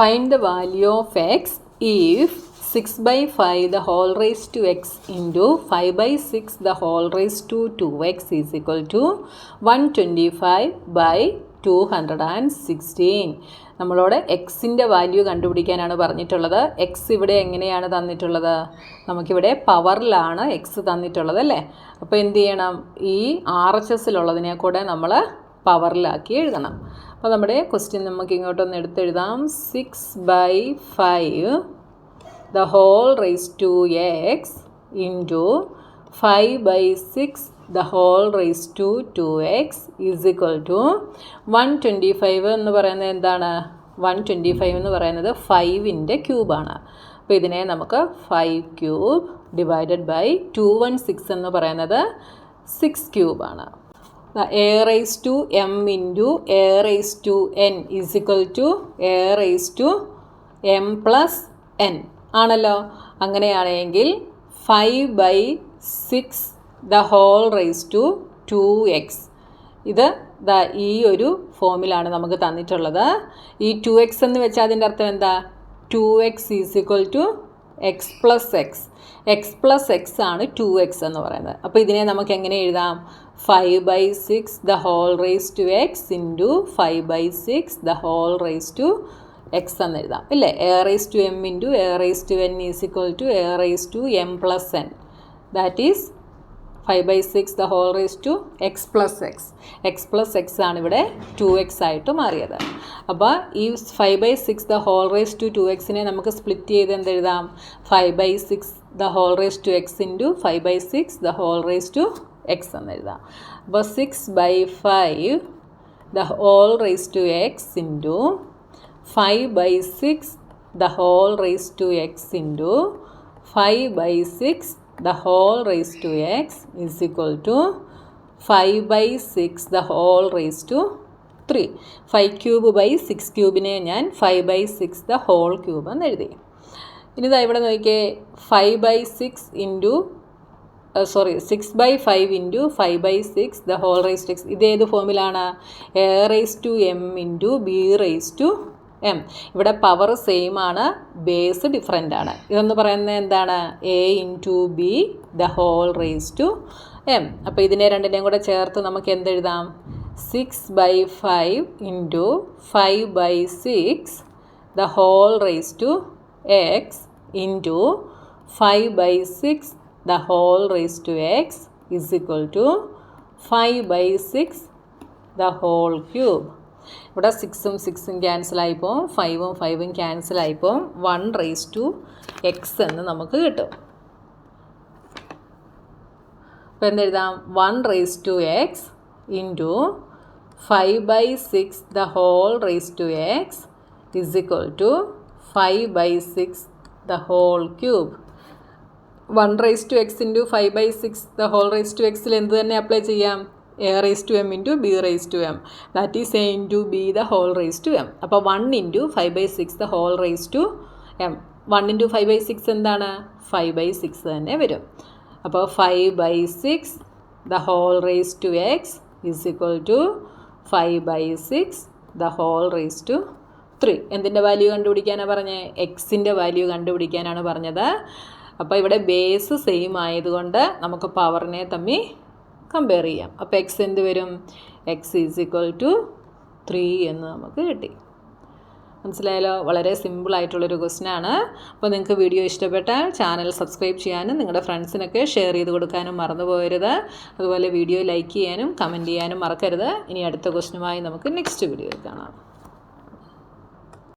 Find the value of x if 6 by 5 the whole raised to x into 5 by 6 the whole raised to 2x is equal to 125 by 216. നമ്മളോട് എക്സിൻ്റെ value കണ്ടുപിടിക്കാനാണ് പറഞ്ഞിട്ടുള്ളത്. X ഇവിടെ എങ്ങനെയാണ് തന്നിട്ടുള്ളത്? നമുക്കിവിടെ പവറിലാണ് X തന്നിട്ടുള്ളത് അല്ലേ? അപ്പോൾ എന്ത് ചെയ്യണം? ഈ RHSലുള്ളതിനെ കൂടെ നമ്മൾ പവറിലാക്കി എഴുതണം. അപ്പോൾ നമ്മുടെ ക്വസ്റ്റ്യൻ നമുക്ക് ഇങ്ങോട്ടൊന്ന് എടുത്തെഴുതാം. 6 by 5 the whole raised to x into 5 by 6 the whole raised to 2x is equal to 125 എന്ന് പറയുന്നത് എന്താണ്? 125 എന്ന് പറയുന്നത് 5ൻ്റെ ക്യൂബാണ്. അപ്പോൾ ഇതിനെ നമുക്ക് 5 ക്യൂബ് ഡിവൈഡഡ് ബൈ 216 എന്ന് പറയുന്നത് 6 ക്യൂബാണ്. a raised to m into a raised to n is equal to a raised to m plus n ആണല്ലോ. അങ്ങനെയാണെങ്കിൽ 5 by 6 the whole raised to 2x ഇത് ഈ ഒരു ഫോമിലാണ് നമുക്ക് തന്നിട്ടുള്ളത്. ഈ 2x എന്ന് വെച്ചാൽ അതിൻ്റെ അർത്ഥം എന്താ? 2x is equal to x plus x. X plus x ആണ് 2x എന്ന് പറയുന്നത്. അപ്പോൾ ഇതിനെ നമുക്ക് എങ്ങനെ എഴുതാം? 5 by 6 the whole raised to x into 5 by 6 the whole raised to x എന്ന് എഴുതാം ഇല്ലേ? a raised to m into a raised to n is equal to a raised to m plus n. that is 5 by 6 the whole raised to x plus x. x plus x ആണ് ഇവിടെ 2x ആയിട്ട് മാറിയത്. അപ്പോൾ ഈ 5 by 6 the whole raised to 2xനെ നമുക്ക് split ചെയ്ത് എന്തെഴുതാം? 5 by 6 the whole raised to x into 5 by 6 the whole raised to x എന്ന് എഴുതാം. അപ്പോൾ 6 by 5 the whole raised to x into 5 by 6 the whole raised to x into 5 by 6 the whole raised to x is equal to 5 by 6 the whole raised to 3. 5 cube by 6 ക്യൂബിനെ ഞാൻ 5 by 6 the whole cube എന്ന് എഴുതി. ഇനി ഇതാ ഇവിടെ നോക്കിയേ, 5 by 6 into 6 by 5 into 5 by 6 the whole raised to x. ഇത് ഏത് ഫോമിലാണ്? a raised to m into b raised to m. ഇവിടെ പവർ സെയിം ആണ്, ബേസ് ഡിഫറെൻ്റ് ആണ്. ഇതെന്ന് പറയുന്നത് എന്താണ്? a into b the whole raised to m. അപ്പോൾ ഇതിനെ രണ്ടിനെയും കൂടെ ചേർത്ത് നമുക്ക് എന്തെഴുതാം? 6 by 5 into 5 by 6 the whole raised to x into 5 by 6 the whole raised to x is equal to 5 by 6 the whole cube. ഇവിടെ 6ഉം 6ഉം ക്യാൻസലായിപ്പോൾ 5ഉം 5ഉം ക്യാൻസലായിപ്പോൾ 1 raised to x എന്ന് നമുക്ക് കിട്ടും. അപ്പോൾ എന്തെഴുതാം? 1 raised to x into 5 by 6 the whole raised to x is equal to 5 by 6 the whole cube. 1 raised to x into 5 by 6 the whole raised to xൽ എന്ത് തന്നെ apply ചെയ്യാം? a raised to m into b raised to m. that is a into b the whole raised to m. അപ്പോൾ 1 into 5 by 6 the whole raised to m. 1 into 5 by 6 എന്താണ്? 5 by 6 തന്നെ വരും. അപ്പോൾ 5 by 6 the whole raised to x is equal to 5 by 6 the whole raised to 3. എന്തിൻ്റെ value കണ്ടുപിടിക്കാനാണ് പറഞ്ഞത്? എക്സിൻ്റെ value കണ്ടുപിടിക്കാനാണ് പറഞ്ഞത്. അപ്പോൾ ഇവിടെ ബേസ് സെയിം ആയതുകൊണ്ട് നമുക്ക് പവറിനെ തമ്മിൽ കമ്പയർ ചെയ്യാം. അപ്പോൾ എക്സ് എന്ത് വരും? എക്സ് ഈസ് ഈക്വൽ ടു 3 എന്ന് നമുക്ക് കിട്ടി. മനസ്സിലായല്ലോ? വളരെ സിമ്പിളായിട്ടുള്ളൊരു ക്വസ്റ്റ്യനാണ്. അപ്പോൾ നിങ്ങൾക്ക് വീഡിയോ ഇഷ്ടപ്പെട്ടാൽ ചാനൽ സബ്സ്ക്രൈബ് ചെയ്യാനും നിങ്ങളുടെ ഫ്രണ്ട്സിനൊക്കെ ഷെയർ ചെയ്ത് കൊടുക്കാനും മറന്നു പോകരുത്. അതുപോലെ വീഡിയോ ലൈക്ക് ചെയ്യാനും കമൻറ്റ് ചെയ്യാനും മറക്കരുത്. ഇനി അടുത്ത ക്വസ്റ്റ്യനുമായി നമുക്ക് നെക്സ്റ്റ് വീഡിയോയിൽ കാണാം.